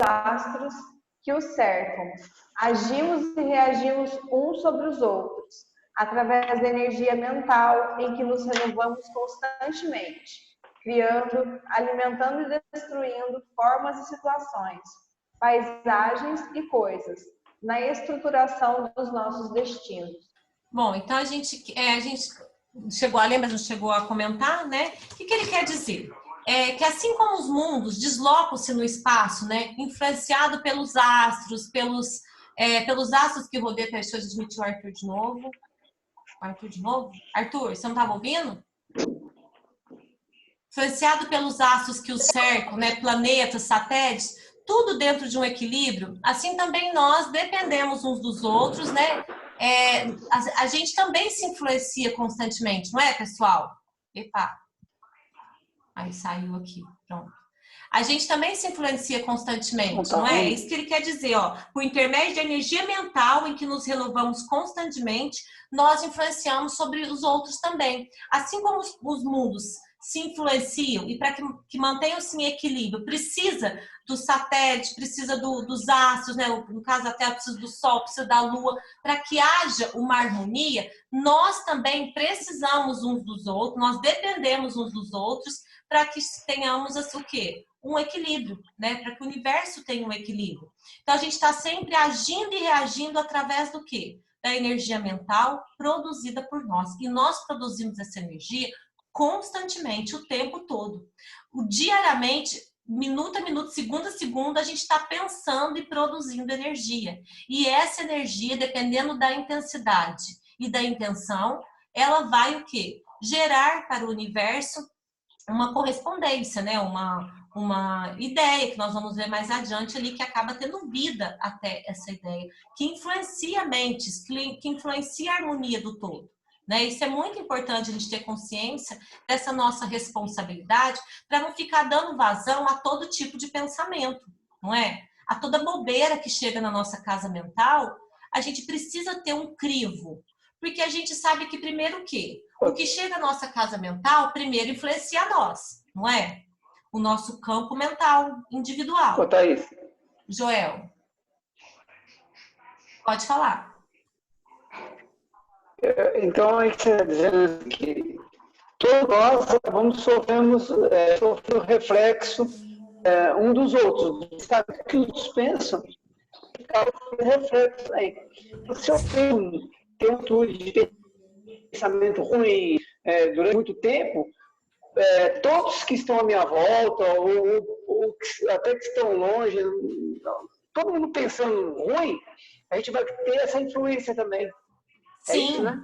astros que os cercam. Agimos e reagimos uns sobre os outros, através da energia mental em que nos renovamos constantemente, criando, alimentando e destruindo formas e situações, paisagens e coisas, na estruturação dos nossos destinos. Bom, então a gente chegou a ler, mas não chegou a comentar, né? O que ele quer dizer? Que assim como os mundos deslocam-se no espaço, né? Influenciado pelos astros, pelos astros que rodeiam... Deixa eu admitir o Arthur de novo. Arthur de novo? Arthur, você não estava ouvindo? Influenciado pelos astros que o cercam, né? Planetas, satélites, tudo dentro de um equilíbrio. Assim também nós dependemos uns dos outros, né? A gente também se influencia constantemente, não é, pessoal? Epa! Aí saiu aqui, pronto. A gente também se influencia constantemente, não é? É isso que ele quer dizer, ó. Por intermédio de energia mental em que nos renovamos constantemente, nós influenciamos sobre os outros também. Assim como os mundos se influenciam e para que mantenham-se em equilíbrio, precisa do satélite, precisa dos astros, né? No caso até precisa do Sol, precisa da Lua, para que haja uma harmonia, nós também precisamos uns dos outros, nós dependemos uns dos outros para que tenhamos o quê? Um equilíbrio, né? Para que o universo tenha um equilíbrio. Então a gente está sempre agindo e reagindo através do quê? Da energia mental produzida por nós. E nós produzimos essa energia constantemente, o tempo todo. Diariamente, minuto a minuto, segundo a segundo, a gente está pensando e produzindo energia. E essa energia, dependendo da intensidade e da intenção, ela vai o quê? Gerar para o universo uma correspondência, né? Uma ideia que nós vamos ver mais adiante ali, que acaba tendo vida até essa ideia, que influencia mentes, que influencia a harmonia do todo. Né? Isso é muito importante a gente ter consciência dessa nossa responsabilidade para não ficar dando vazão a todo tipo de pensamento, não é? A toda bobeira que chega na nossa casa mental, a gente precisa ter um crivo, porque a gente sabe que primeiro o quê? O que chega à nossa casa mental, primeiro influencia nós, não é? O nosso campo mental individual. Ô, Thaís. Joel, pode falar. Então, a gente está dizendo que todos nós vamos sofrer o reflexo um dos outros. Sabe o que os pensam? Reflexo aí. Se eu tenho um tudo de pensamento ruim durante muito tempo, todos que estão à minha volta, ou até que estão longe, todo mundo pensando ruim, a gente vai ter essa influência também. Sim. Isso, né?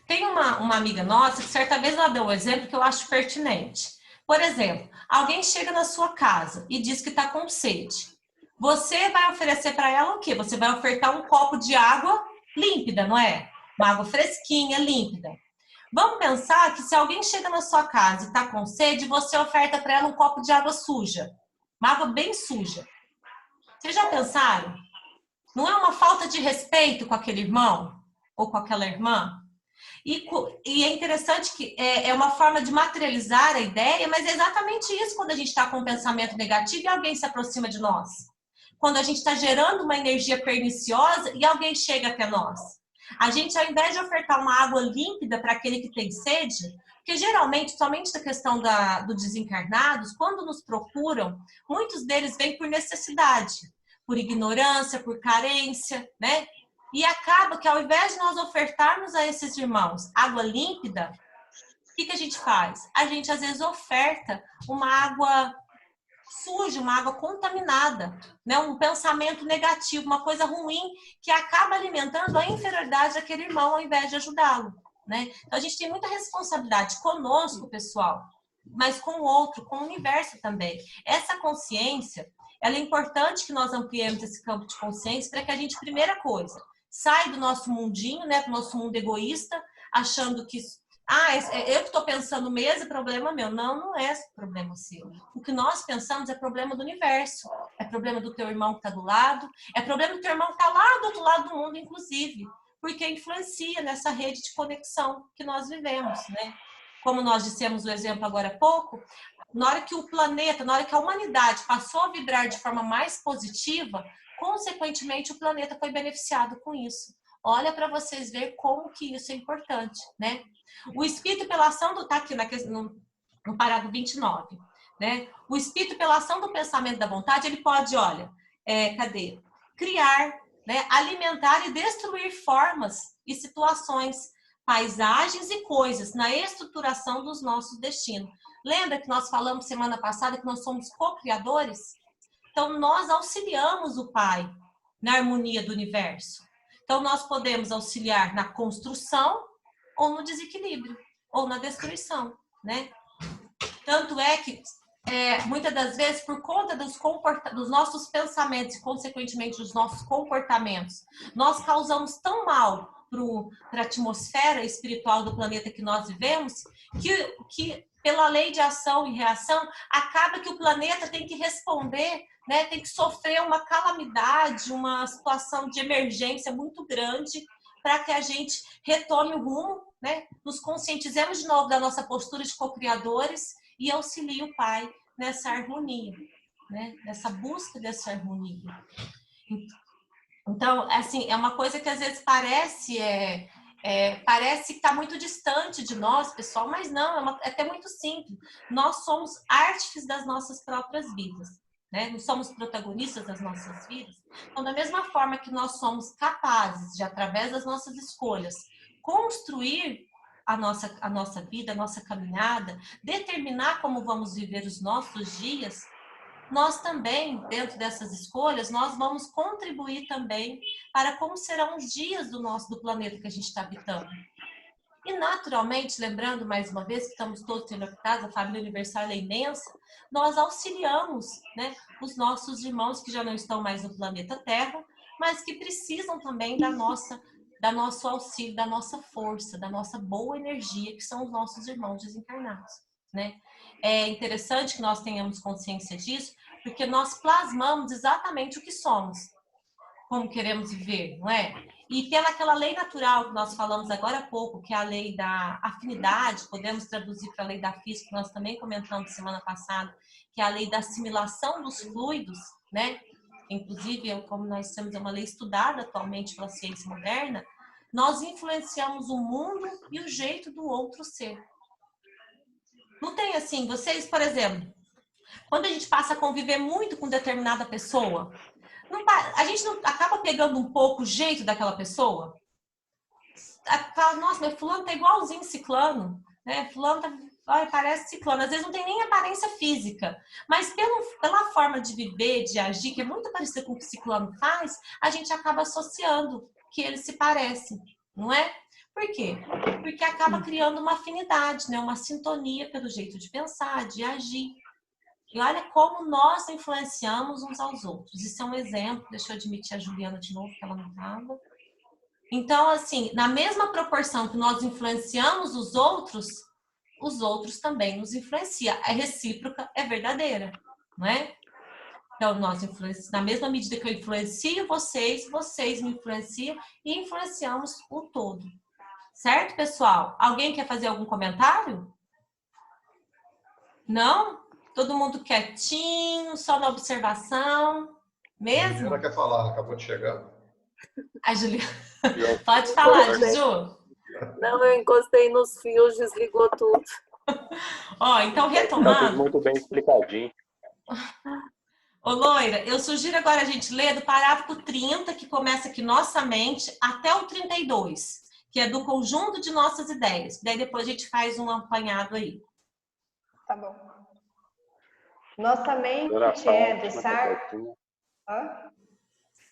Tem uma amiga nossa que certa vez ela deu um exemplo que eu acho pertinente. Por exemplo, alguém chega na sua casa e diz que está com sede. Você vai oferecer para ela o quê? Você vai ofertar um copo de água límpida, não é? Uma água fresquinha, límpida. Vamos pensar que se alguém chega na sua casa e está com sede, você oferta para ela um copo de água suja. Uma água bem suja. Vocês já pensaram? Não é uma falta de respeito com aquele irmão? Ou com aquela irmã? E é interessante que é uma forma de materializar a ideia, mas é exatamente isso quando a gente está com um pensamento negativo e alguém se aproxima de nós. Quando a gente está gerando uma energia perniciosa e alguém chega até nós. A gente, ao invés de ofertar uma água límpida para aquele que tem sede, porque geralmente, somente na questão dos desencarnados, quando nos procuram, muitos deles vêm por necessidade, por ignorância, por carência, né? E acaba que ao invés de nós ofertarmos a esses irmãos água límpida, o que a gente faz? A gente às vezes oferta uma água suja, uma água contaminada, né? Um pensamento negativo, uma coisa ruim que acaba alimentando a inferioridade daquele irmão ao invés de ajudá-lo, né? Então a gente tem muita responsabilidade conosco, pessoal, mas com o outro, com o universo também. Essa consciência, ela é importante que nós ampliemos esse campo de consciência para que a gente, primeira coisa, sai do nosso mundinho, né, do nosso mundo egoísta, achando que eu que estou pensando mesmo, é problema meu. Não, não é problema seu. O que nós pensamos é problema do universo, é problema do teu irmão que está do lado, é problema do teu irmão que está lá do outro lado do mundo, inclusive, porque influencia nessa rede de conexão que nós vivemos, né? como nós dissemos o exemplo agora há pouco, na hora que o planeta, na hora que a humanidade passou a vibrar de forma mais positiva, consequentemente o planeta foi beneficiado com isso. Olha para vocês verem como que isso é importante, né? O espírito pela ação do... Tá aqui no parágrafo 29, né? O espírito pela ação do pensamento da vontade, ele pode, olha, cadê? Criar, né? Alimentar e destruir formas e situações, paisagens e coisas na estruturação dos nossos destinos. Lembra que nós falamos semana passada que nós somos co-criadores? Então, nós auxiliamos o Pai na harmonia do universo. Então, nós podemos auxiliar na construção ou no desequilíbrio, ou na destruição, né? Tanto é que, muitas das vezes, por conta dos nossos pensamentos e, consequentemente, dos nossos comportamentos, nós causamos tão mal para a atmosfera espiritual do planeta que nós vivemos, que pela lei de ação e reação, acaba que o planeta tem que responder, né, tem que sofrer uma calamidade, uma situação de emergência muito grande para que a gente retome o rumo, né, nos conscientizemos de novo da nossa postura de co-criadores e auxilie o Pai nessa harmonia, né, nessa busca dessa harmonia. Então, assim, é uma coisa que às vezes parece que está muito distante de nós, pessoal, mas não, é até muito simples. Nós somos artífices das nossas próprias vidas, né? Nós somos protagonistas das nossas vidas. Então, da mesma forma que nós somos capazes de, através das nossas escolhas, construir a nossa vida, a nossa caminhada, determinar como vamos viver os nossos dias, nós também, dentro dessas escolhas, nós vamos contribuir também para como serão os dias do planeta que a gente está habitando. E, naturalmente, lembrando mais uma vez que estamos todos conectados, a família universal é imensa, nós auxiliamos, né, os nossos irmãos que já não estão mais no planeta Terra, mas que precisam também da nosso auxílio, da nossa força, da nossa boa energia, que são os nossos irmãos desencarnados, né? É interessante que nós tenhamos consciência disso, porque nós plasmamos exatamente o que somos, como queremos viver, não é? E pela aquela lei natural que nós falamos agora há pouco, que é a lei da afinidade, podemos traduzir para a lei da física, que nós também comentamos semana passada, que é a lei da assimilação dos fluidos, né? Inclusive, como nós temos uma lei estudada atualmente pela ciência moderna, nós influenciamos o mundo e o jeito do outro ser. Não tem assim, vocês, por exemplo, quando a gente passa a conviver muito com determinada pessoa, a gente não acaba pegando um pouco o jeito daquela pessoa? Fala, nossa, mas fulano tá igualzinho ciclano, né? Fulano parece ciclano. Às vezes não tem nem aparência física, mas pela forma de viver, de agir, que é muito parecida com o que o ciclano faz, a gente acaba associando que eles se parecem, não é? Por quê? Porque acaba criando uma afinidade, né? Uma sintonia pelo jeito de pensar, de agir. E olha como nós influenciamos uns aos outros. Isso é um exemplo. Deixa eu admitir a Juliana de novo, que ela não estava. Então, assim, na mesma proporção que nós influenciamos os outros também nos influenciam. É recíproca, é verdadeira, não é? Então, nós influenciamos, na mesma medida que eu influencio vocês me influenciam e influenciamos o todo. Certo, pessoal? Alguém quer fazer algum comentário? Não? Todo mundo quietinho, só na observação. Mesmo? A Juliana quer falar, acabou de chegar. A Juliana. Pode falar, Juju. Não, eu encostei nos fios, desligou tudo. Ó, então retomando. Muito bem explicadinho. Ô, Loira, eu sugiro agora a gente ler do parágrafo 30, que começa aqui nossa mente, até o 32, que é do conjunto de nossas ideias. Daí depois a gente faz um apanhado aí. Tá bom. Nossa mente é dessar... Hã?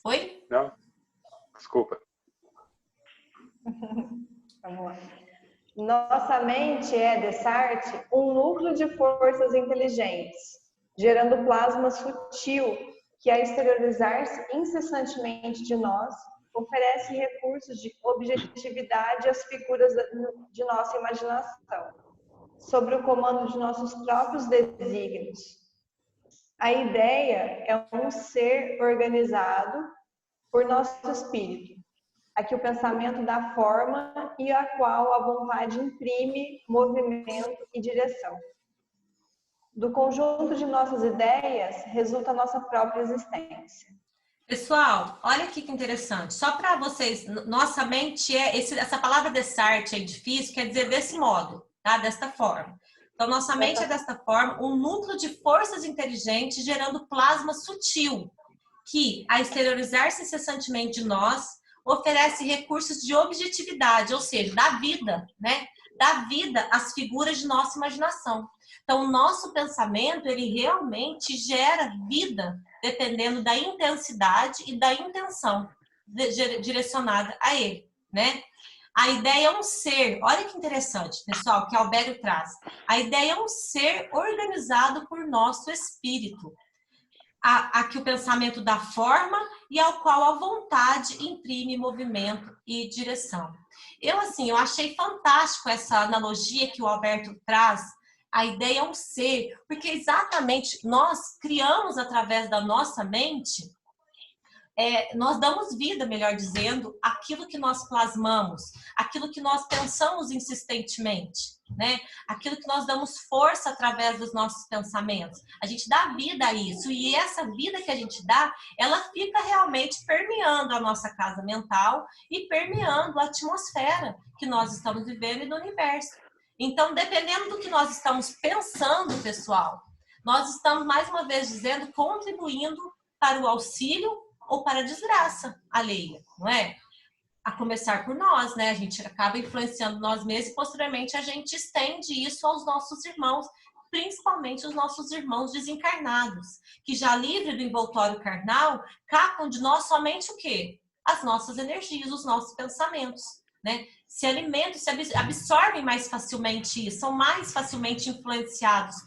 Oi? Não? Desculpa. Vamos lá. Nossa mente é, Descartes, um núcleo de forças inteligentes, gerando plasma sutil que, a exteriorizar-se incessantemente de nós, oferece recursos de objetividade às figuras de nossa imaginação, sob o comando de nossos próprios desígnios. A ideia é um ser organizado por nosso espírito, a que o pensamento dá forma e a qual a vontade imprime movimento e direção. Do conjunto de nossas ideias resulta a nossa própria existência. Pessoal, olha aqui que interessante. Só para vocês, nossa mente essa palavra desarte é difícil, quer dizer desse modo, tá? Desta forma. Então, nossa mente é desta forma, um núcleo de forças inteligentes gerando plasma sutil, que, a exteriorizar-se incessantemente de nós, oferece recursos de objetividade, ou seja, dá vida, né? Dá vida às figuras de nossa imaginação. Então, o nosso pensamento, ele realmente gera vida, dependendo da intensidade e da intenção direcionada a ele, né? A ideia é um ser, olha que interessante, pessoal, que Albério traz. A ideia é um ser organizado por nosso espírito, a que o pensamento dá forma e ao qual a vontade imprime movimento e direção. Eu achei fantástico essa analogia que o Alberto traz. A ideia é um ser, porque exatamente nós criamos através da nossa mente, nós damos vida, melhor dizendo, aquilo que nós plasmamos, aquilo que nós pensamos insistentemente, né? Aquilo que nós damos força através dos nossos pensamentos. A gente dá vida a isso, e essa vida que a gente dá, ela fica realmente permeando a nossa casa mental e permeando a atmosfera que nós estamos vivendo e do universo. Então, dependendo do que nós estamos pensando, pessoal, nós estamos, mais uma vez dizendo, contribuindo para o auxílio ou para a desgraça alheia, não é? A começar por nós, né? A gente acaba influenciando nós mesmos e posteriormente a gente estende isso aos nossos irmãos, principalmente os nossos irmãos desencarnados, que já livre do envoltório carnal, captam de nós somente o quê? As nossas energias, os nossos pensamentos, né? Se alimentam, se absorvem mais facilmente isso, são mais facilmente influenciados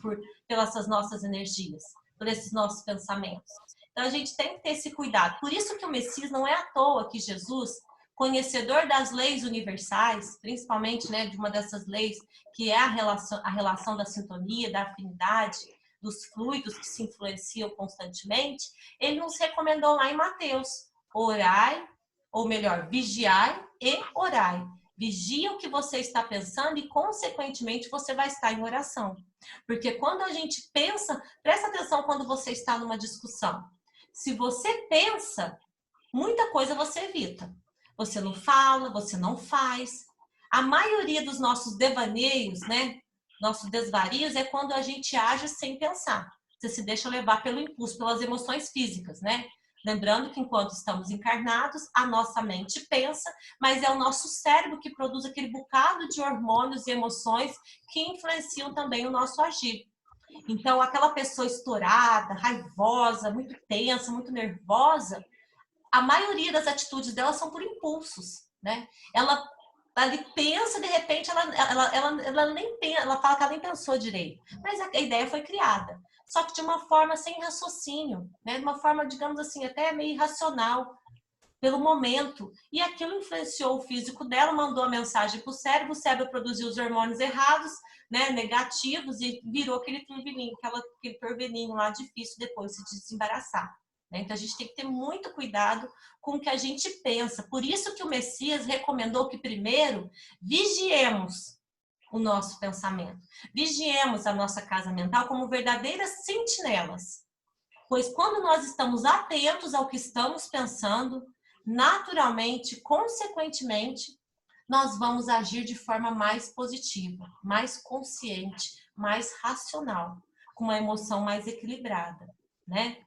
pelas nossas energias, por esses nossos pensamentos. Então, a gente tem que ter esse cuidado. Por isso que o Messias não é à toa que Jesus, conhecedor das leis universais, principalmente, né, de uma dessas leis, que é a relação da sintonia, da afinidade, dos fluidos que se influenciam constantemente, ele nos recomendou lá em Mateus, orai, ou melhor, vigiai e orai. Vigia o que você está pensando e, consequentemente, você vai estar em oração. Porque quando a gente pensa, presta atenção quando você está numa discussão. Se você pensa, muita coisa você evita. Você não fala, você não faz. A maioria dos nossos devaneios, né? Nossos desvarios é quando a gente age sem pensar. Você se deixa levar pelo impulso, pelas emoções físicas, né? Lembrando que enquanto estamos encarnados, a nossa mente pensa, mas é o nosso cérebro que produz aquele bocado de hormônios e emoções que influenciam também o nosso agir. Então, aquela pessoa estourada, raivosa, muito tensa, muito nervosa, a maioria das atitudes dela são por impulsos, né? Ela pensa, de repente, ela nem pensa, ela fala que ela nem pensou direito, mas a ideia foi criada. Só que de uma forma sem raciocínio, né? De uma forma, digamos assim, até meio irracional, pelo momento. E aquilo influenciou o físico dela, mandou a mensagem para o cérebro produziu os hormônios errados, né, negativos, e virou aquele turbininho lá difícil depois de se desembaraçar. Né? Então a gente tem que ter muito cuidado com o que a gente pensa. Por isso que o Messias recomendou que primeiro vigiemos o nosso pensamento. Vigiemos a nossa casa mental como verdadeiras sentinelas. Pois quando nós estamos atentos ao que estamos pensando, naturalmente, consequentemente, nós vamos agir de forma mais positiva, mais consciente, mais racional, com uma emoção mais equilibrada, né?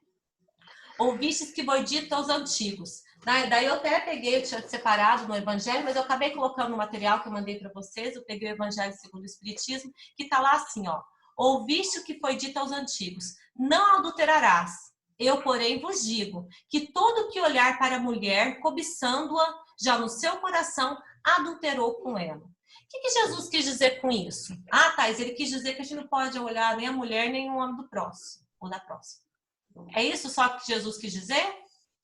Ouvistes que foi dito aos antigos. Daí eu até peguei, eu tinha separado no Evangelho, mas eu acabei colocando no material que eu mandei para vocês, eu peguei o Evangelho segundo o Espiritismo, que está lá assim, ó. Ouviste o que foi dito aos antigos, não adulterarás. Eu, porém, vos digo que todo que olhar para a mulher, cobiçando-a, já no seu coração, adulterou com ela. O que Jesus quis dizer com isso? Ah, Thais, ele quis dizer que a gente não pode olhar nem a mulher, nem o homem do próximo, ou da próxima. É isso só que Jesus quis dizer?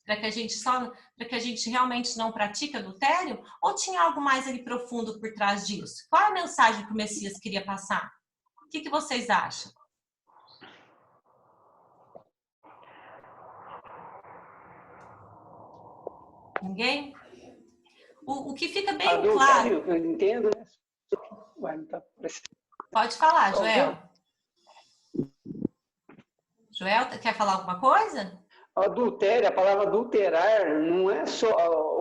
Para que a gente realmente não pratique adultério? Ou tinha algo mais ali profundo por trás disso? Qual é a mensagem que o Messias queria passar? O que vocês acham? Ninguém? O que fica bem Adultério, claro... eu entendo, né? Ué, não tá aparecendo. Pode falar, Joel. Joel, quer falar alguma coisa? Adultério, a palavra adulterar não é só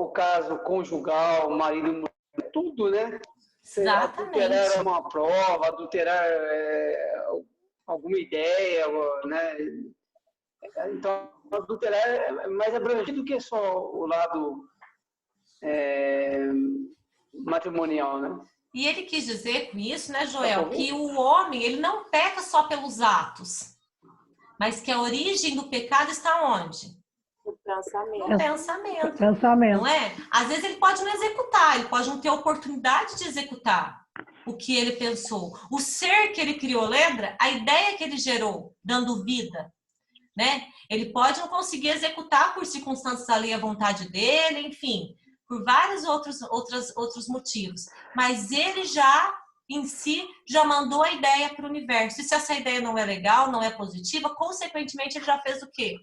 o caso conjugal, marido e mulher, é tudo, né? Adulterar Exatamente. é uma prova, adulterar alguma ideia, né? Então, adulterar é mais abrangente do que só o lado matrimonial, né? E ele quis dizer com isso, né, Tá Joel, ouvindo? que o homem, ele não peca só pelos atos, mas que a origem do pecado está onde? O pensamento. No pensamento, Pensamento. não é? Às vezes ele pode não executar, ele pode não ter oportunidade de executar o que ele pensou. O ser que ele criou, lembra? A ideia que ele gerou, dando vida, né? Ele pode não conseguir executar por circunstâncias ali à vontade dele, enfim, por vários outros motivos. Mas ele já, em si, já mandou a ideia para o universo. E se essa ideia não é legal, não é positiva, consequentemente ele já fez o quê?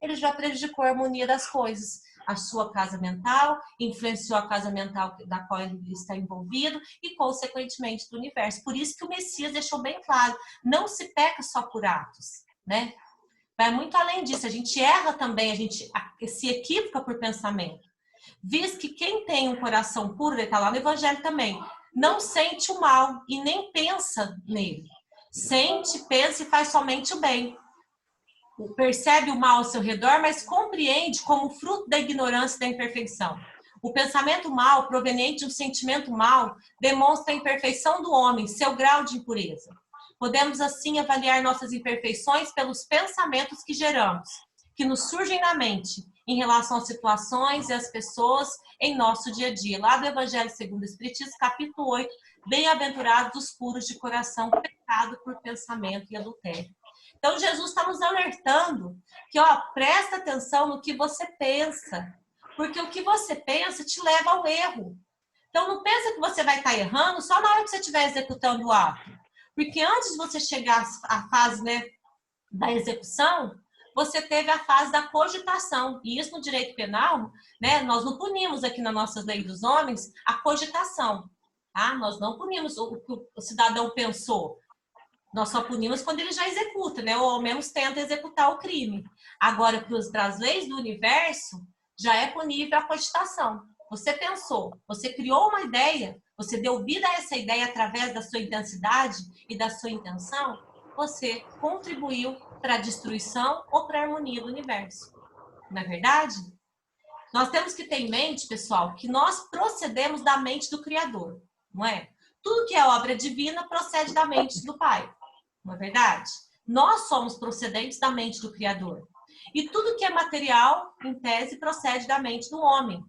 Ele já prejudicou a harmonia das coisas. A sua casa mental, influenciou a casa mental da qual ele está envolvido e, consequentemente, do universo. Por isso que o Messias deixou bem claro, não se peca só por atos, né? Vai muito além disso, a gente erra também, a gente se equivoca por pensamento. Visto que quem tem um coração puro, ele está lá no Evangelho também, não sente o mal e nem pensa nele. Sente, pensa e faz somente o bem. Percebe o mal ao seu redor, mas compreende como fruto da ignorância e da imperfeição. O pensamento mal, proveniente de um sentimento mal, demonstra a imperfeição do homem, seu grau de impureza. Podemos, assim, avaliar nossas imperfeições pelos pensamentos que geramos, que nos surgem na mente, em relação às situações e às pessoas em nosso dia a dia. Lá do Evangelho segundo o Espiritismo, capítulo 8, bem-aventurados os puros de coração, pecado por pensamento e adultério. Então, Jesus está nos alertando que, presta atenção no que você pensa, porque o que você pensa te leva ao erro. Então, não pensa que você vai estar errando só na hora que você estiver executando o ato. Porque antes de você chegar à fase, né, da execução, você teve a fase da cogitação. E isso no direito penal, né, nós não punimos aqui na nossa lei dos homens a cogitação. Tá? Nós não punimos o que o cidadão pensou. Nós só punimos quando ele já executa, né? Ou ao menos tenta executar o crime. Agora, para as leis do universo, já é punível a cogitação. Você pensou, você criou uma ideia, você deu vida a essa ideia através da sua intensidade e da sua intenção, você contribuiu para a destruição ou para a harmonia do universo. Não é verdade? Nós temos que ter em mente, pessoal, que nós procedemos da mente do Criador, não é? Tudo que é obra divina procede da mente do Pai. Não é verdade? Nós somos procedentes da mente do Criador. E tudo que é material, em tese, procede da mente do homem.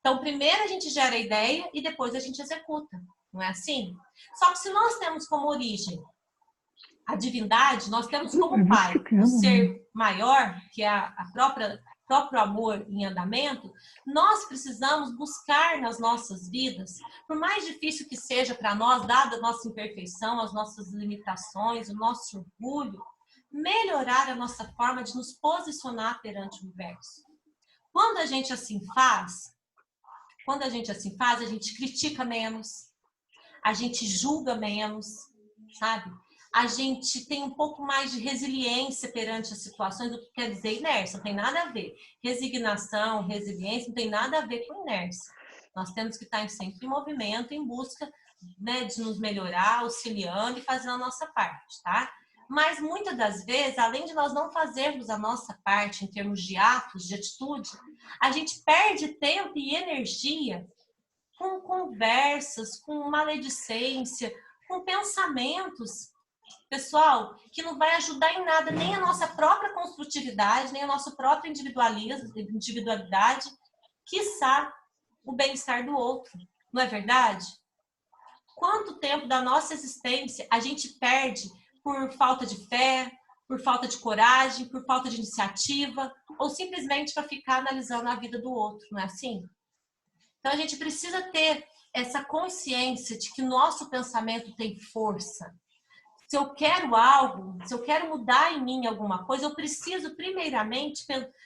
Então, primeiro a gente gera a ideia e depois a gente executa. Não é assim? Só que se nós temos como origem a divindade, nós temos como pai o ser maior, que é a próprio amor em andamento, nós precisamos buscar nas nossas vidas, por mais difícil que seja para nós, dada a nossa imperfeição, as nossas limitações, o nosso orgulho, melhorar a nossa forma de nos posicionar perante o universo. Quando a gente assim faz, a gente critica menos, a gente julga menos, sabe? A gente tem um pouco mais de resiliência perante as situações, o que quer dizer inércia, não tem nada a ver. Resignação, resiliência, não tem nada a ver com inércia. Nós temos que estar sempre em movimento, em busca, né, de nos melhorar, auxiliando e fazendo a nossa parte, tá? Mas muitas das vezes, além de nós não fazermos a nossa parte em termos de atos, de atitude, a gente perde tempo e energia com conversas, com maledicência, com pensamentos, pessoal, que não vai ajudar em nada, nem a nossa própria construtividade, nem a nossa própria individualidade, quiçá o bem-estar do outro. Não é verdade? Quanto tempo da nossa existência a gente perde por falta de fé, por falta de coragem, por falta de iniciativa, ou simplesmente para ficar analisando a vida do outro, não é assim? Então a gente precisa ter essa consciência de que nosso pensamento tem força. Se eu quero algo, se eu quero mudar em mim alguma coisa, eu preciso primeiramente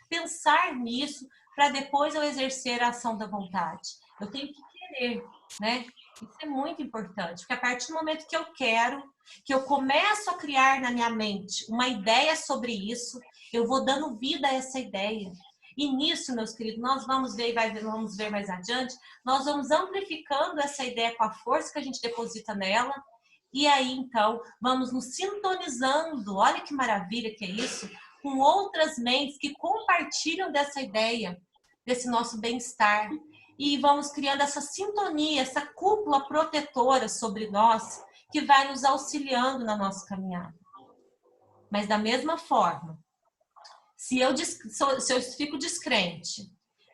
pensar nisso para depois eu exercer a ação da vontade. Eu tenho que querer, né? Isso é muito importante, porque a partir do momento que eu quero, que eu começo a criar na minha mente uma ideia sobre isso, eu vou dando vida a essa ideia. E nisso, meus queridos, nós vamos ver vamos ver mais adiante, nós vamos amplificando essa ideia com a força que a gente deposita nela, e aí, então, vamos nos sintonizando, olha que maravilha que é isso, com outras mentes que compartilham dessa ideia, desse nosso bem-estar. E vamos criando essa sintonia, essa cúpula protetora sobre nós, que vai nos auxiliando na nossa caminhada. Mas da mesma forma, se eu fico descrente,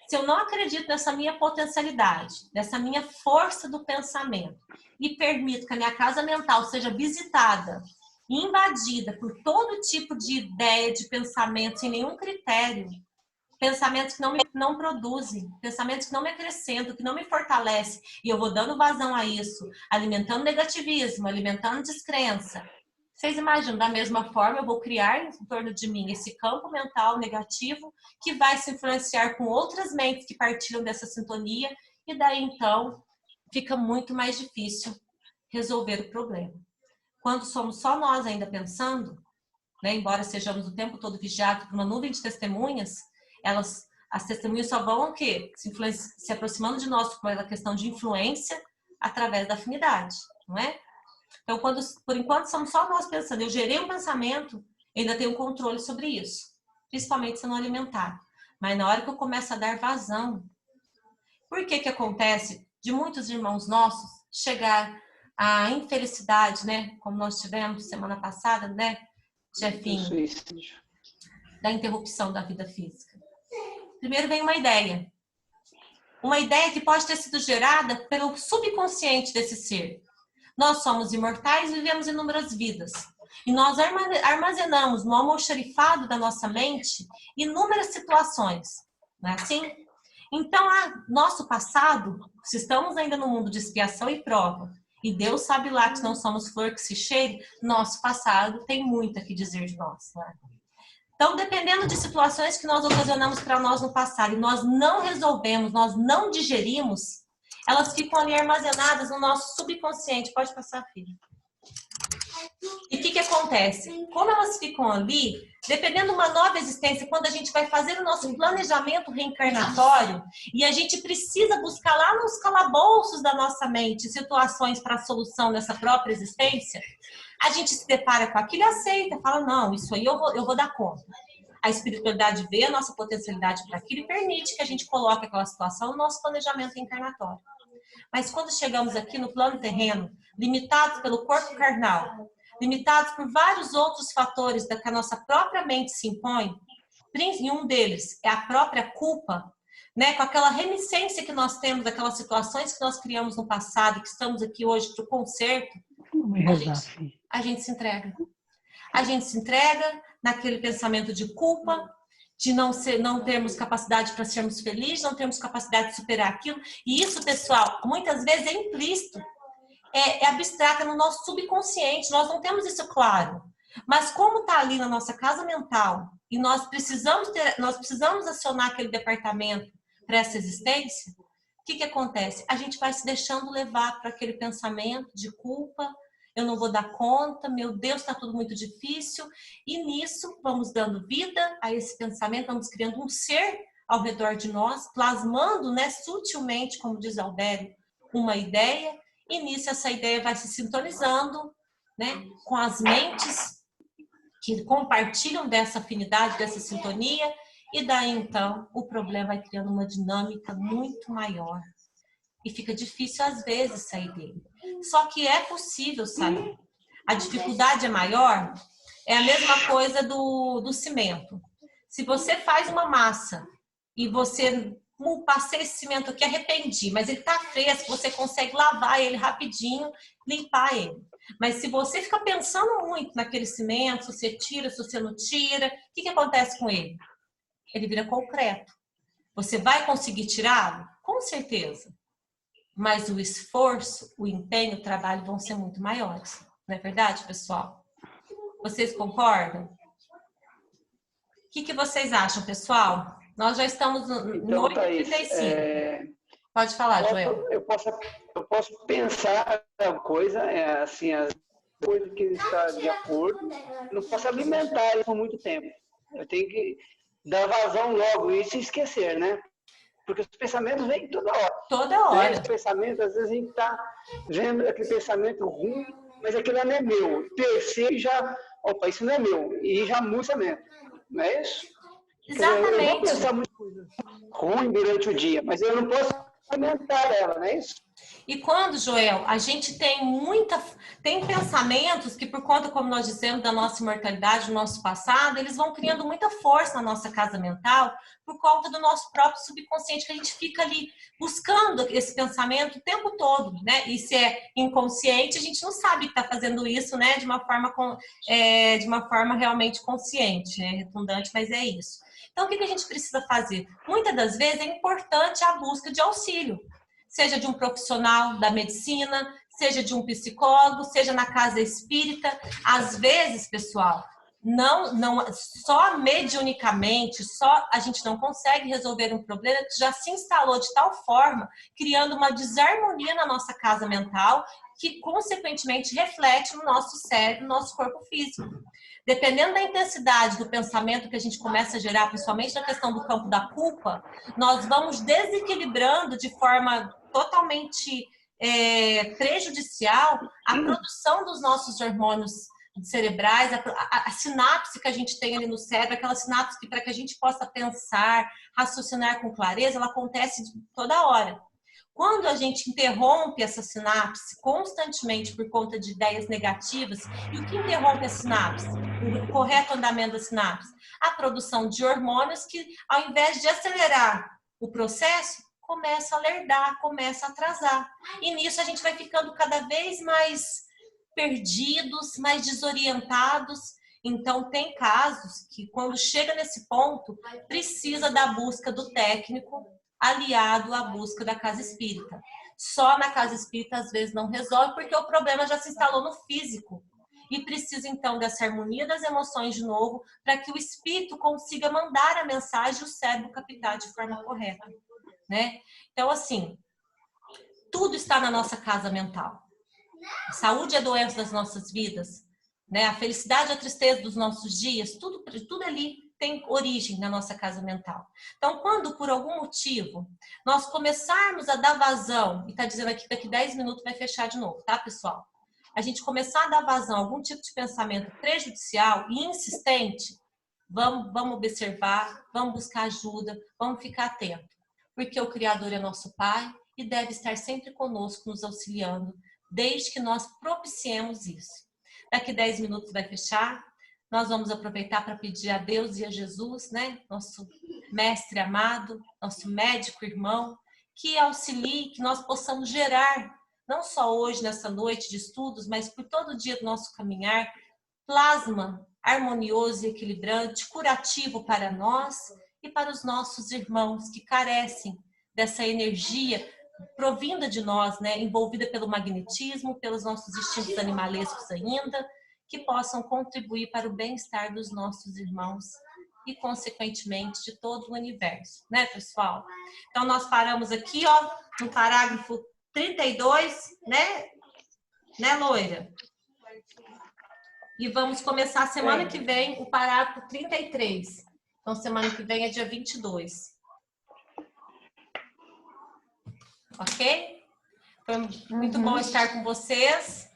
se eu não acredito nessa minha potencialidade, nessa minha força do pensamento, e permito que a minha casa mental seja visitada, invadida por todo tipo de ideia, de pensamento, sem nenhum critério, pensamentos que não produzem, pensamentos que não me acrescentam, que não me fortalecem, e eu vou dando vazão a isso, alimentando negativismo, alimentando descrença. Vocês imaginam, da mesma forma, eu vou criar em torno de mim esse campo mental negativo que vai se influenciar com outras mentes que partilham dessa sintonia, e daí, então, fica muito mais difícil resolver o problema. Quando somos só nós ainda pensando, né, embora sejamos o tempo todo vigiados por uma nuvem de testemunhas, as testemunhas só vão o quê? Se aproximando de nós com a questão de influência através da afinidade, não é? Então, por enquanto, somos só nós pensando. Eu gerei um pensamento, ainda tenho controle sobre isso, principalmente se não alimentar. Mas na hora que eu começo a dar vazão, por que acontece de muitos irmãos nossos chegar à infelicidade, né? Como nós tivemos semana passada, né, Jefinho? Da interrupção da vida física. Primeiro vem uma ideia. Uma ideia que pode ter sido gerada pelo subconsciente desse ser. Nós somos imortais e vivemos inúmeras vidas. E nós armazenamos no almoxarifado da nossa mente inúmeras situações. Não é assim? Então, nosso passado, se estamos ainda no mundo de expiação e prova, e Deus sabe lá que não somos flor que se cheire, nosso passado tem muito a que dizer de nós. Né? Então, dependendo de situações que nós ocasionamos para nós no passado e nós não resolvemos, nós não digerimos, elas ficam ali armazenadas no nosso subconsciente. Pode passar, filha. E o que acontece? Como elas ficam ali, dependendo de uma nova existência, quando a gente vai fazer o nosso planejamento reencarnatório e a gente precisa buscar lá nos calabouços da nossa mente situações para a solução dessa própria existência, a gente se depara com aquilo e aceita, fala, não, isso aí eu vou dar conta. A espiritualidade vê a nossa potencialidade para aquilo e permite que a gente coloque aquela situação no nosso planejamento reencarnatório. Mas quando chegamos aqui no plano terreno, limitados pelo corpo carnal, limitados por vários outros fatores que a nossa própria mente se impõe, e um deles é a própria culpa, né? Com aquela reminiscência que nós temos daquelas situações que nós criamos no passado e que estamos aqui hoje para o conserto, a gente se entrega. A gente se entrega naquele pensamento de culpa, de não termos capacidade para sermos felizes, não termos capacidade de superar aquilo. E isso, pessoal, muitas vezes é implícito, é abstrato no nosso subconsciente, nós não temos isso claro. Mas como está ali na nossa casa mental e nós precisamos acionar aquele departamento para essa existência, o que acontece? A gente vai se deixando levar para aquele pensamento de culpa, eu não vou dar conta, meu Deus, está tudo muito difícil. E nisso, vamos dando vida a esse pensamento, vamos criando um ser ao redor de nós, plasmando, né, sutilmente, como diz Albério, uma ideia. E nisso, essa ideia vai se sintonizando, né, com as mentes que compartilham dessa afinidade, dessa sintonia. E daí, então, o problema vai criando uma dinâmica muito maior. E fica difícil, às vezes, sair dele. Só que é possível sair. A dificuldade é maior, é a mesma coisa do cimento. Se você faz uma massa e você, passei esse cimento aqui, arrependi, mas ele está fresco, você consegue lavar ele rapidinho, limpar ele. Mas se você fica pensando muito naquele cimento, se você tira, se você não tira, o que acontece com ele? Ele vira concreto. Você vai conseguir tirá-lo? Com certeza. Mas o esforço, o empenho, o trabalho vão ser muito maiores. Não é verdade, pessoal? Vocês concordam? O que vocês acham, pessoal? Nós já estamos no então, 8h35. Pode falar, Joel. Eu posso pensar uma coisa, assim, as coisas que está de acordo, não posso alimentar isso por muito tempo. Eu tenho que dar vazão logo isso e esquecer, né? Porque os pensamentos vêm toda hora. Toda hora. Os pensamentos, às vezes a gente está vendo aquele pensamento ruim, mas aquilo não é meu. Terceiro já, opa, isso não é meu. E já muda o pensamento. Não é isso? Exatamente. Eu vou pensar muita coisa ruim durante o dia, mas eu não posso alimentar ela, não é isso? E quando, Joel, a gente tem pensamentos que, por conta, como nós dizemos, da nossa imortalidade, do nosso passado, eles vão criando muita força na nossa casa mental por conta do nosso próprio subconsciente, que a gente fica ali buscando esse pensamento o tempo todo, né? E se é inconsciente, a gente não sabe que está fazendo isso, né? De uma forma realmente consciente, né? Redundante, mas é isso. Então, o que a gente precisa fazer? Muitas das vezes é importante a busca de auxílio, seja de um profissional da medicina, seja de um psicólogo, seja na casa espírita. Às vezes, pessoal, não só mediunicamente, só a gente não consegue resolver um problema que já se instalou de tal forma, criando uma desarmonia na nossa casa mental, que consequentemente reflete no nosso cérebro, no nosso corpo físico. Dependendo da intensidade do pensamento que a gente começa a gerar, principalmente na questão do campo da culpa, nós vamos desequilibrando de forma totalmente prejudicial a produção dos nossos hormônios cerebrais, a sinapse que a gente tem ali no cérebro, aquela sinapse que, para que a gente possa pensar, raciocinar com clareza, ela acontece toda hora. Quando a gente interrompe essa sinapse constantemente por conta de ideias negativas, e o que interrompe a sinapse? O correto andamento da sinapse? A produção de hormônios que, ao invés de acelerar o processo, começa a lerdar, começa a atrasar. E nisso a gente vai ficando cada vez mais perdidos, mais desorientados. Então, tem casos que, quando chega nesse ponto, precisa da busca do técnico aliado à busca da casa espírita. Só na casa espírita, às vezes, não resolve, porque o problema já se instalou no físico. E precisa, então, dessa harmonia das emoções de novo, para que o espírito consiga mandar a mensagem e o cérebro captar de forma correta, né? Então, assim, tudo está na nossa casa mental. A saúde e a doença das nossas vidas, né? A felicidade e a tristeza dos nossos dias, tudo ali tem origem na nossa casa mental. Então, quando por algum motivo nós começarmos a dar vazão, e está dizendo aqui que daqui 10 minutos vai fechar de novo, tá, pessoal? A gente começar a dar vazão a algum tipo de pensamento prejudicial e insistente, vamos observar, vamos buscar ajuda, vamos ficar atento. Porque o Criador é nosso Pai e deve estar sempre conosco, nos auxiliando, desde que nós propiciemos isso. Daqui 10 minutos vai fechar. Nós vamos aproveitar para pedir a Deus e a Jesus, né? Nosso mestre amado, nosso médico irmão, que auxilie, que nós possamos gerar, não só hoje, nessa noite de estudos, mas por todo o dia do nosso caminhar, plasma harmonioso e equilibrante, curativo para nós e para os nossos irmãos que carecem dessa energia provinda de nós, né? Envolvida pelo magnetismo, pelos nossos instintos animalescos ainda, que possam contribuir para o bem-estar dos nossos irmãos e, consequentemente, de todo o universo, né, pessoal? Então, nós paramos aqui, ó, no parágrafo 32, né, Loira? E vamos começar semana que vem o parágrafo 33. Então, semana que vem é dia 22. Ok? Foi muito bom estar com vocês.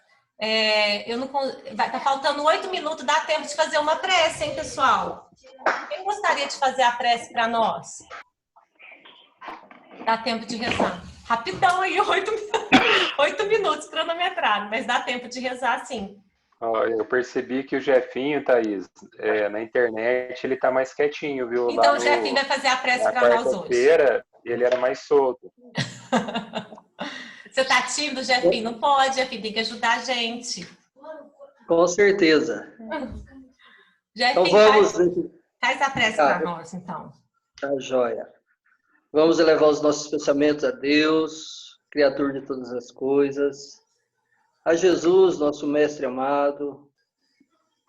Tá faltando 8 minutos, dá tempo de fazer uma prece, hein, pessoal? Quem gostaria de fazer a prece para nós? Dá tempo de rezar. Rapidão aí, 8 minutos cronometrado, mas dá tempo de rezar, sim. Eu percebi que o Jefinho, Thaís, na internet, ele tá mais quietinho, viu? Então o Jefinho vai fazer a prece para nós hoje. Quarta-feira, ele era mais solto. Você tá tímido, Jefinho? Não pode, Jefinho, tem que ajudar a gente. Com certeza. Jefinho, então vamos... faz a prece para nós, então. Tá joia. Vamos elevar os nossos pensamentos a Deus, Criador de todas as coisas, a Jesus, nosso Mestre amado,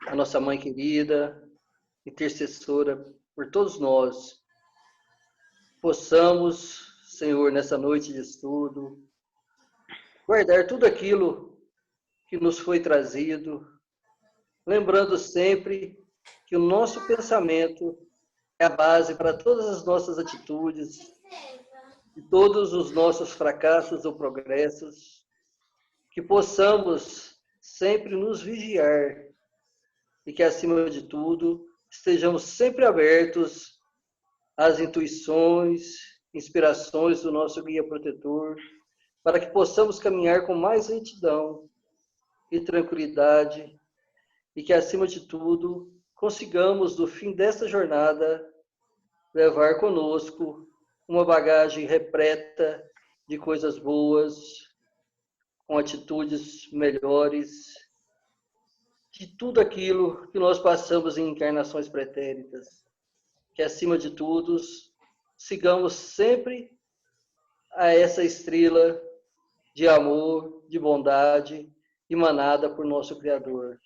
a nossa Mãe querida, intercessora por todos nós, possamos Senhor, nessa noite de estudo, guardar tudo aquilo que nos foi trazido, lembrando sempre que o nosso pensamento é a base para todas as nossas atitudes e todos os nossos fracassos ou progressos, que possamos sempre nos vigiar e que, acima de tudo, estejamos sempre abertos às intuições, inspirações do nosso guia protetor, para que possamos caminhar com mais retidão e tranquilidade e que, acima de tudo, consigamos, no fim desta jornada, levar conosco uma bagagem repleta de coisas boas, com atitudes melhores, de tudo aquilo que nós passamos em encarnações pretéritas. Que, acima de tudo, sigamos sempre a essa estrela de amor, de bondade, emanada por nosso Criador.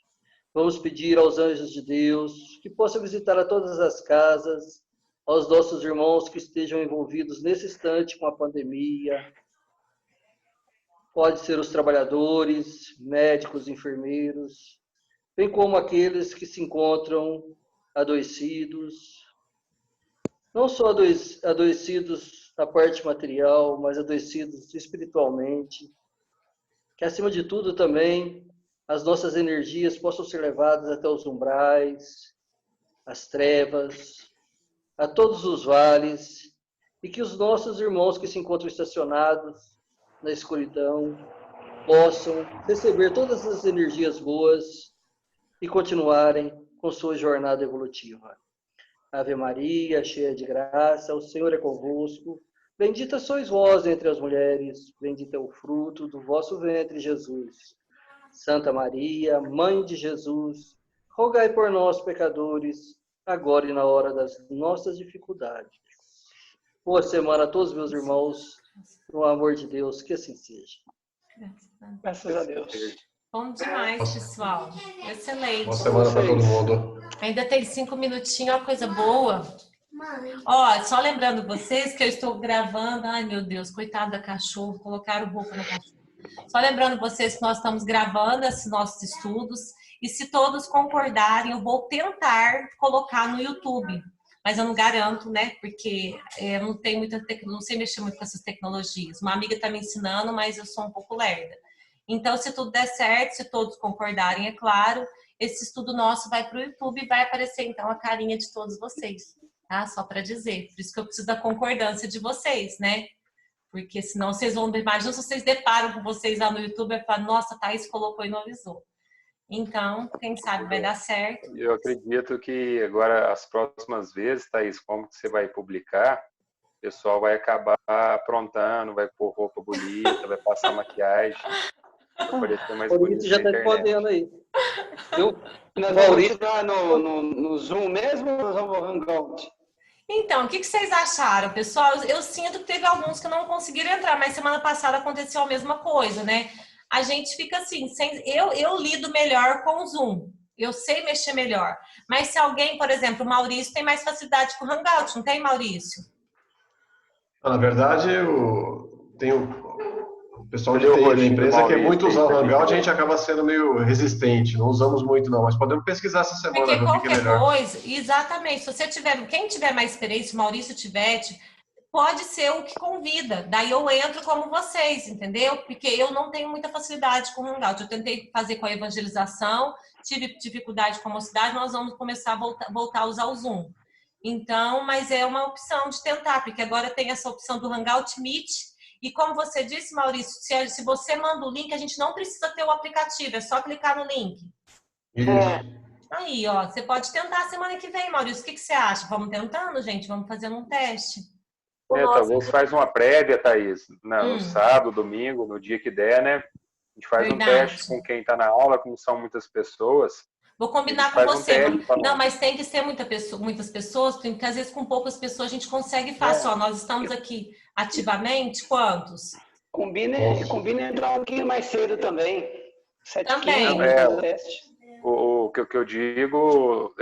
Vamos pedir aos anjos de Deus que possam visitar a todas as casas, aos nossos irmãos que estejam envolvidos nesse instante com a pandemia. Pode ser os trabalhadores, médicos, enfermeiros, bem como aqueles que se encontram adoecidos, não só adoecidos na parte material, mas adoecidos espiritualmente. Que, acima de tudo, também as nossas energias possam ser levadas até os umbrais, as trevas, a todos os vales, e que os nossos irmãos que se encontram estacionados na escuridão possam receber todas as energias boas e continuarem com sua jornada evolutiva. Ave Maria, cheia de graça, o Senhor é convosco. Bendita sois vós entre as mulheres, bendito é o fruto do vosso ventre, Jesus. Santa Maria, Mãe de Jesus, rogai por nós, pecadores, agora e na hora das nossas dificuldades. Boa semana a todos, meus irmãos, no amor de Deus, que assim seja. Graças a Deus. Bom demais, pessoal. Excelente. Boa semana para todo mundo. Ainda tem 5 minutinhos, uma coisa boa. Ó, só lembrando vocês que eu estou gravando. Ai, meu Deus, coitado da cachorro, colocaram roupa no cachorro. Só lembrando vocês que nós estamos gravando esses nossos estudos e, se todos concordarem, eu vou tentar colocar no YouTube. Mas eu não garanto, né? Porque eu não tenho não sei mexer muito com essas tecnologias. Uma amiga está me ensinando, mas eu sou um pouco lerda. Então, se tudo der certo, se todos concordarem, é claro, esse estudo nosso vai para o YouTube e vai aparecer, então, a carinha de todos vocês, tá? Só para dizer. Por isso que eu preciso da concordância de vocês, né? Porque senão vocês vão... Imagina se vocês deparam com vocês lá no YouTube e falam, nossa, Thaís colocou e não avisou. Então, quem sabe vai dar certo. Eu acredito que agora, as próximas vezes, Thaís, como que você vai publicar, o pessoal vai acabar aprontando, vai pôr roupa bonita, vai passar maquiagem. Mais Maurício já está podendo aí. Nós vamos estudar no Zoom mesmo ou nós vamos no Hangout? Então, o que vocês acharam, pessoal? Eu sinto que teve alguns que não conseguiram entrar, mas semana passada aconteceu a mesma coisa, né? A gente fica assim, eu lido melhor com o Zoom. Eu sei mexer melhor. Mas se alguém, por exemplo, o Maurício tem mais facilidade com o Hangout, não tem, Maurício? Na verdade, o pessoal de TI da empresa quer muito usar o Hangout, a gente acaba sendo meio resistente, não usamos muito não, mas podemos pesquisar essa semana. Porque qualquer coisa, exatamente, se você tiver, quem tiver mais experiência, o Maurício tiver, pode ser o que convida, daí eu entro como vocês, entendeu? Porque eu não tenho muita facilidade com o Hangout, eu tentei fazer com a evangelização, tive dificuldade com a mocidade, nós vamos começar a voltar a usar o Zoom. Então, mas é uma opção de tentar, porque agora tem essa opção do Hangout Meet. E como você disse, Maurício, se você manda o link, a gente não precisa ter o aplicativo, é só clicar no link. Aí, ó, você pode tentar semana que vem, Maurício. O que você acha? Vamos tentando, gente? Vamos fazendo um teste. Talvez faz uma prévia, Thaís, no sábado, domingo, no dia que der, né? A gente faz um teste com quem está na aula, como são muitas pessoas. Vou combinar com você. Não, mas tem que ser muitas pessoas, porque às vezes com poucas pessoas a gente consegue fácil. Ó, nós estamos aqui ativamente, quantos? Combina entrar um pouquinho mais cedo também. 7h15, o que eu digo,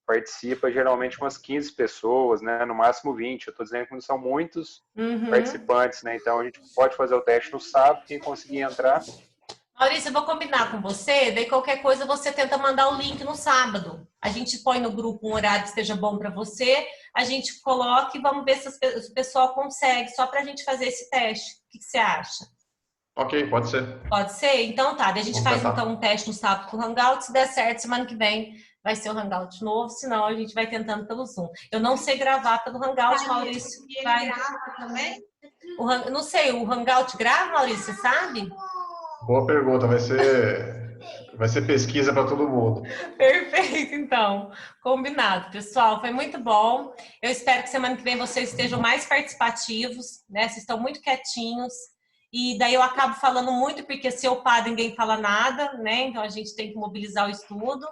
participa geralmente umas 15 pessoas, né? No máximo 20. Eu estou dizendo que não são muitos participantes, né? Então a gente pode fazer o teste no sábado, quem conseguir entrar. Maurício, eu vou combinar com você, daí qualquer coisa você tenta mandar o link no sábado. A gente põe no grupo um horário que esteja bom para você, a gente coloca e vamos ver se o pessoal consegue, só para a gente fazer esse teste. O que você acha? Ok, pode ser. Pode ser? Então tá, daí a gente Vamos faz tentar. então um teste no sábado com o Hangout, se der certo, semana que vem vai ser o Hangout novo, senão a gente vai tentando pelo Zoom. Eu não sei gravar pelo Hangout, Maurício. Vai... também? Não sei, o Hangout grava, Maurício, você sabe? Boa pergunta, vai ser pesquisa para todo mundo. Perfeito, então. Combinado, pessoal. Foi muito bom. Eu espero que semana que vem vocês estejam mais participativos, né? Vocês estão muito quietinhos. E daí eu acabo falando muito, porque se eu paro, ninguém fala nada, né? Então a gente tem que mobilizar o estudo.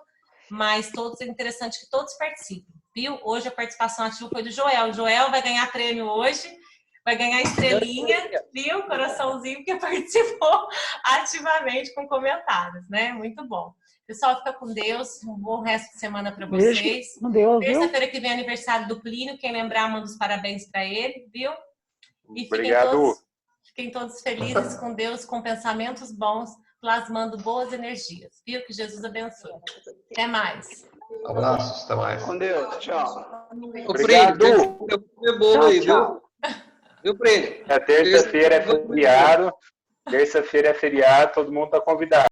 Mas todos é interessante que todos participem, viu? Hoje a participação ativa foi do Joel. O Joel vai ganhar prêmio hoje. Vai ganhar estrelinha, viu? Coraçãozinho, porque participou ativamente com comentários, né? Muito bom. Pessoal, fica com Deus. Um bom resto de semana para vocês. Terça-feira que vem é aniversário do Plínio. Quem lembrar, manda os parabéns para ele, viu? E Obrigado. Fiquem todos felizes com Deus, com pensamentos bons, plasmando boas energias, viu? Que Jesus abençoe. Até mais. Abraços, até mais. Com Deus, tchau. Obrigado. Foi bom aí, viu? Viu, Prêmio? Terça-feira é feriado. Terça-feira é feriado, todo mundo está convidado.